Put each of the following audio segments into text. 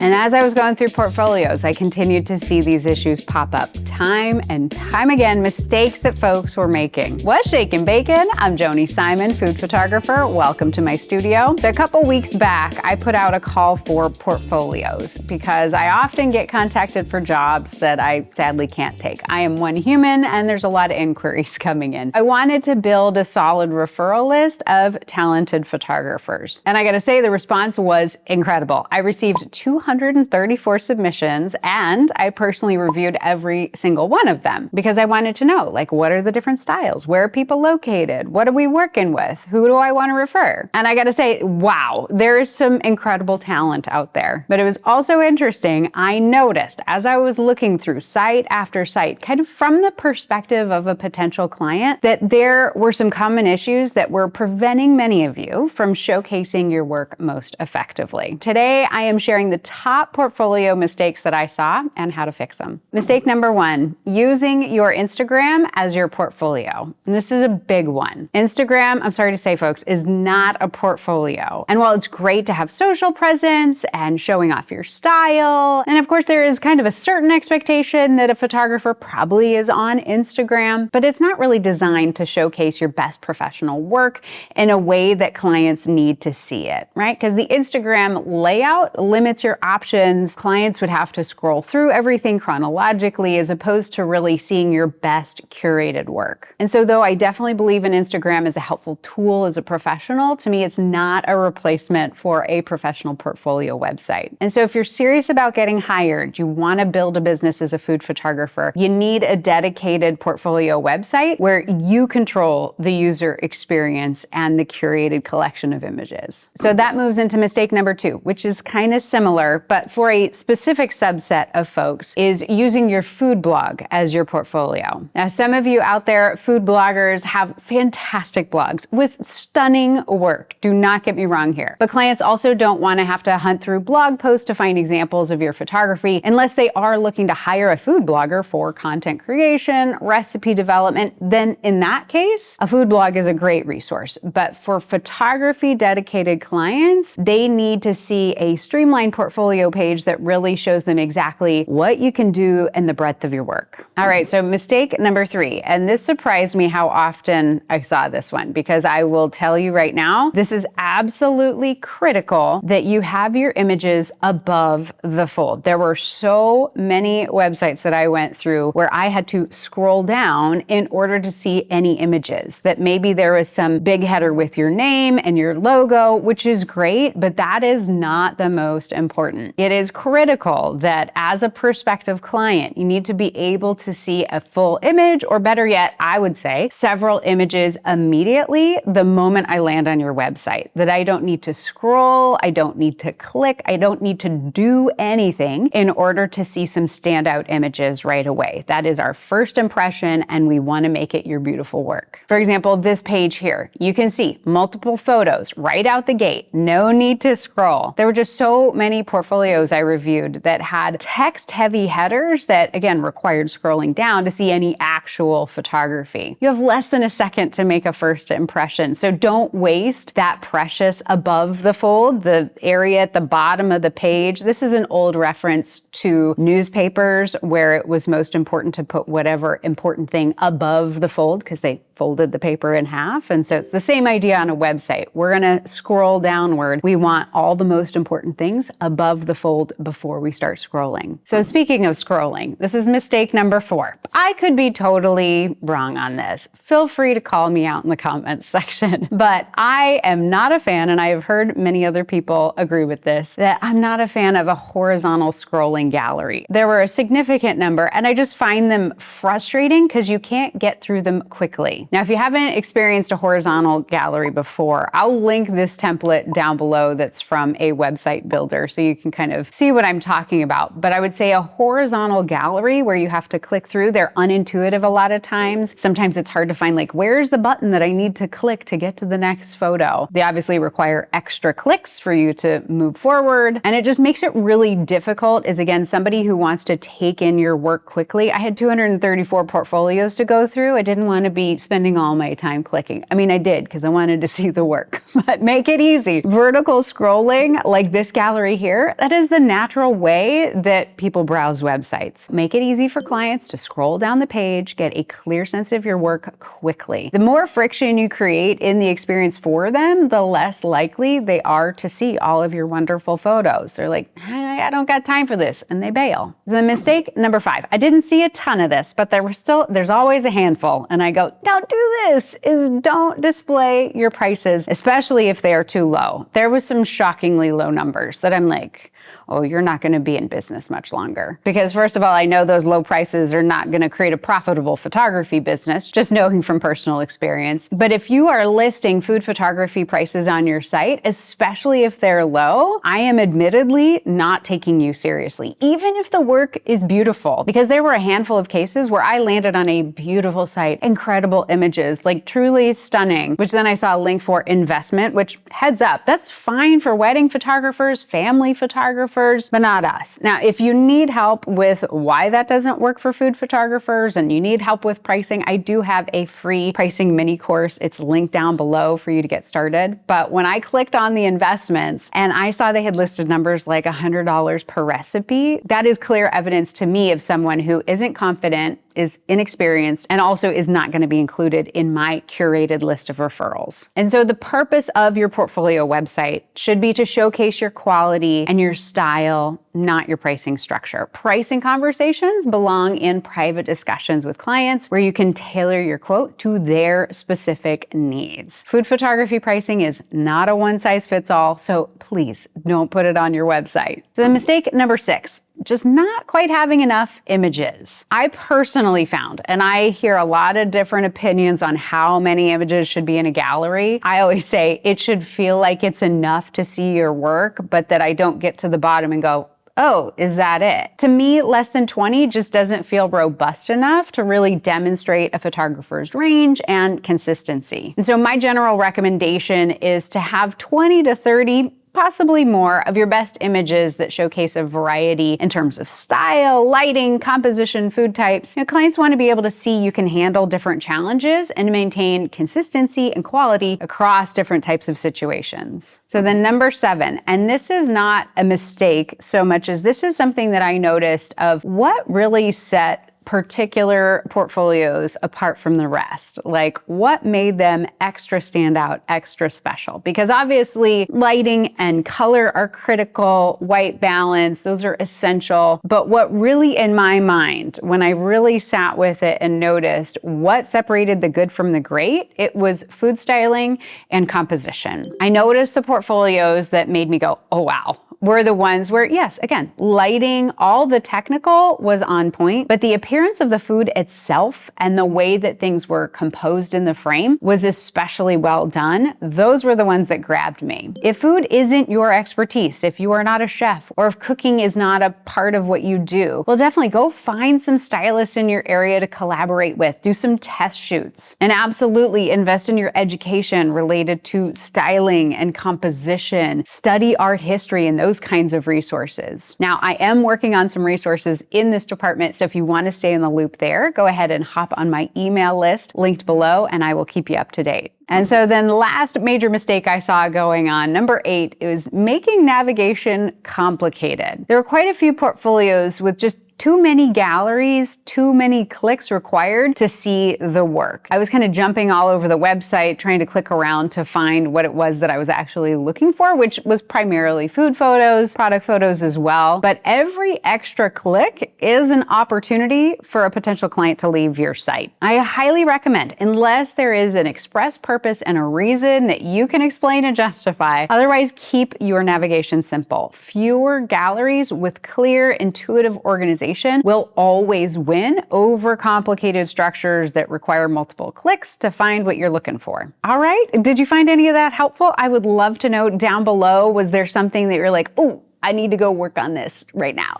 And as I was going through portfolios, I continued to see these issues pop up time and time again, mistakes that folks were making. What's shaking bacon? I'm Joni Simon, food photographer. Welcome to my studio. A couple weeks back, I put out a call for portfolios because I often get contacted for jobs that I sadly can't take. I am one human and there's a lot of inquiries coming in. I wanted to build a solid referral list of talented photographers. And I gotta say, the response was incredible. I received 234 submissions and I personally reviewed every single one of them because I wanted to know, like, what are the different styles? Where are people located? What are we working with? Who do I want to refer? And I gotta say, wow, there is some incredible talent out there. But it was also interesting, I noticed as I was looking through site after site, kind of from the perspective of a potential client, that there were some common issues that were preventing many of you from showcasing your work most effectively. Today, I am sharing the top portfolio mistakes that I saw and how to fix them. Mistake number one, using your Instagram as your portfolio. And this is a big one. Instagram, I'm sorry to say, folks, is not a portfolio. And while it's great to have social presence and showing off your style, and of course there is kind of a certain expectation that a photographer probably is on Instagram, but it's not really designed to showcase your best professional work in a way that clients need to see it, right? Because the Instagram layout limits your options. Clients would have to scroll through everything chronologically as opposed to really seeing your best curated work. And so though I definitely believe in Instagram as a helpful tool as a professional, to me it's not a replacement for a professional portfolio website. And so if you're serious about getting hired, you want to build a business as a food photographer, you need a dedicated portfolio website where you control the user experience and the curated collection of images. So that moves into mistake number two, which is kind of similar, but for a specific subset of folks, is using your food blog as your portfolio. Now, some of you out there, food bloggers, have fantastic blogs with stunning work. Do not get me wrong here. But clients also don't want to have to hunt through blog posts to find examples of your photography unless they are looking to hire a food blogger for content creation, recipe development. Then in that case, a food blog is a great resource. But for photography dedicated clients, they need to see a streamlined portfolio page that really shows them exactly what you can do and the breadth of your work. All right, so mistake number three, and this surprised me how often I saw this one, because I will tell you right now, this is absolutely critical that you have your images above the fold. There were so many websites that I went through where I had to scroll down in order to see any images, that maybe there was some big header with your name and your logo, which is great, but that is not the most important. It is critical that as a prospective client, you need to be able to see a full image, or better yet, I would say several images immediately the moment I land on your website, that I don't need to scroll, I don't need to click, I don't need to do anything in order to see some standout images right away. That is our first impression, and we want to make it your beautiful work. For example, this page here, you can see multiple photos right out the gate. No need to scroll. There were just so many portfolios I reviewed that had text-heavy headers that, again, required scrolling down to see any actual photography. You have less than a second to make a first impression, so don't waste that precious above the fold, the area at the bottom of the page. This is an old reference to newspapers where it was most important to put whatever important thing above the fold because they folded the paper in half. And so it's the same idea on a website. We're going to scroll downward. We want all the most important things above the fold before we start scrolling. So speaking of scrolling, this is mistake number four. I could be totally wrong on this. Feel free to call me out in the comments section. But I am not a fan, and I have heard many other people agree with this, that I'm not a fan of a horizontal scrolling gallery. There were a significant number, and I just find them frustrating because you can't get through them quickly. Now, if you haven't experienced a horizontal gallery before, I'll link this template down below that's from a website builder so you can kind of see what I'm talking about. But I would say a horizontal gallery where you have to click through, they're unintuitive a lot of times. Sometimes it's hard to find, like, where's the button that I need to click to get to the next photo? They obviously require extra clicks for you to move forward. And it just makes it really difficult as, again, somebody who wants to take in your work quickly. I had 234 portfolios to go through. I didn't want to be spending all my time clicking. I mean, I did because I wanted to see the work, but make it easy. Vertical scrolling like this gallery here Remember, that is the natural way that people browse websites. Make it easy for clients to scroll down the page, get a clear sense of your work quickly. The more friction you create in the experience for them, the less likely they are to see all of your wonderful photos. They're like, I don't got time for this, and they bail. So mistake number 5. I didn't see a ton of this, but there's always a handful. And I go, don't do this, is don't display your prices, especially if they are too low. There was some shockingly low numbers that I'm like, oh, you're not going to be in business much longer. Because first of all, I know those low prices are not going to create a profitable photography business, just knowing from personal experience. But if you are listing food photography prices on your site, especially if they're low, I am admittedly not taking you seriously, even if the work is beautiful. Because there were a handful of cases where I landed on a beautiful site, incredible images, like truly stunning, which then I saw a link for investment, which heads up, that's fine for wedding photographers, family photographers, but not us. Now, if you need help with why that doesn't work for food photographers and you need help with pricing, I do have a free pricing mini course. It's linked down below for you to get started. But when I clicked on the investments and I saw they had listed numbers like $100 per recipe, that is clear evidence to me of someone who isn't confident, is inexperienced, and also is not going to be included in my curated list of referrals. And so the purpose of your portfolio website should be to showcase your quality and your style, not your pricing structure. Pricing conversations belong in private discussions with clients where you can tailor your quote to their specific needs. Food photography pricing is not a one-size-fits-all, so please don't put it on your website. So the mistake number 6, just not quite having enough images. I personally found, and I hear a lot of different opinions on how many images should be in a gallery. I always say it should feel like it's enough to see your work, but that I don't get to the bottom and go, oh, is that it? To me, less than 20 just doesn't feel robust enough to really demonstrate a photographer's range and consistency. And so my general recommendation is to have 20 to 30, possibly more, of your best images that showcase a variety in terms of style, lighting, composition, food types. Clients want to be able to see you can handle different challenges and maintain consistency and quality across different types of situations. So then number 7, and this is not a mistake so much as this is something that I noticed of what really set particular portfolios apart from the rest. Like what made them extra stand out, extra special? Because obviously lighting and color are critical, white balance, those are essential. But what really in my mind, when I really sat with it and noticed what separated the good from the great, it was food styling and composition. I noticed the portfolios that made me go, oh wow, were the ones where, yes, again, lighting, all the technical was on point, but the appearance of the food itself and the way that things were composed in the frame was especially well done. Those were the ones that grabbed me. If food isn't your expertise, if you are not a chef, or if cooking is not a part of what you do, well, definitely go find some stylists in your area to collaborate with, do some test shoots, and absolutely invest in your education related to styling and composition, study art history and those kinds of resources. Now, I am working on some resources in this department, so if you want to stay in the loop there, go ahead and hop on my email list linked below and I will keep you up to date. And so then the last major mistake I saw going on, number 8, is making navigation complicated. There are quite a few portfolios with just too many galleries, too many clicks required to see the work. I was kind of jumping all over the website, trying to click around to find what it was that I was actually looking for, which was primarily food photos, product photos as well. But every extra click is an opportunity for a potential client to leave your site. I highly recommend, unless there is an express purpose and a reason that you can explain and justify, otherwise keep your navigation simple. Fewer galleries with clear, intuitive organization will always win over complicated structures that require multiple clicks to find what you're looking for. All right, did you find any of that helpful? I would love to know down below, was there something that you're like, oh, I need to go work on this right now?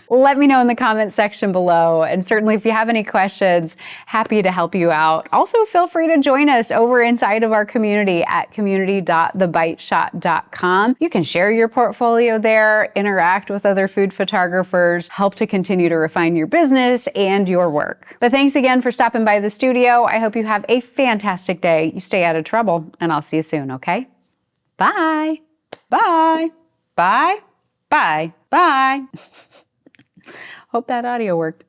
Let me know in the comments section below. And certainly if you have any questions, happy to help you out. Also, feel free to join us over inside of our community at community.thebiteshot.com. You can share your portfolio there, interact with other food photographers, help to continue to refine your business and your work. But thanks again for stopping by the studio. I hope you have a fantastic day. You stay out of trouble, and I'll see you soon, okay? Bye. Bye. Bye. Bye. Bye. Bye. Hope that audio worked.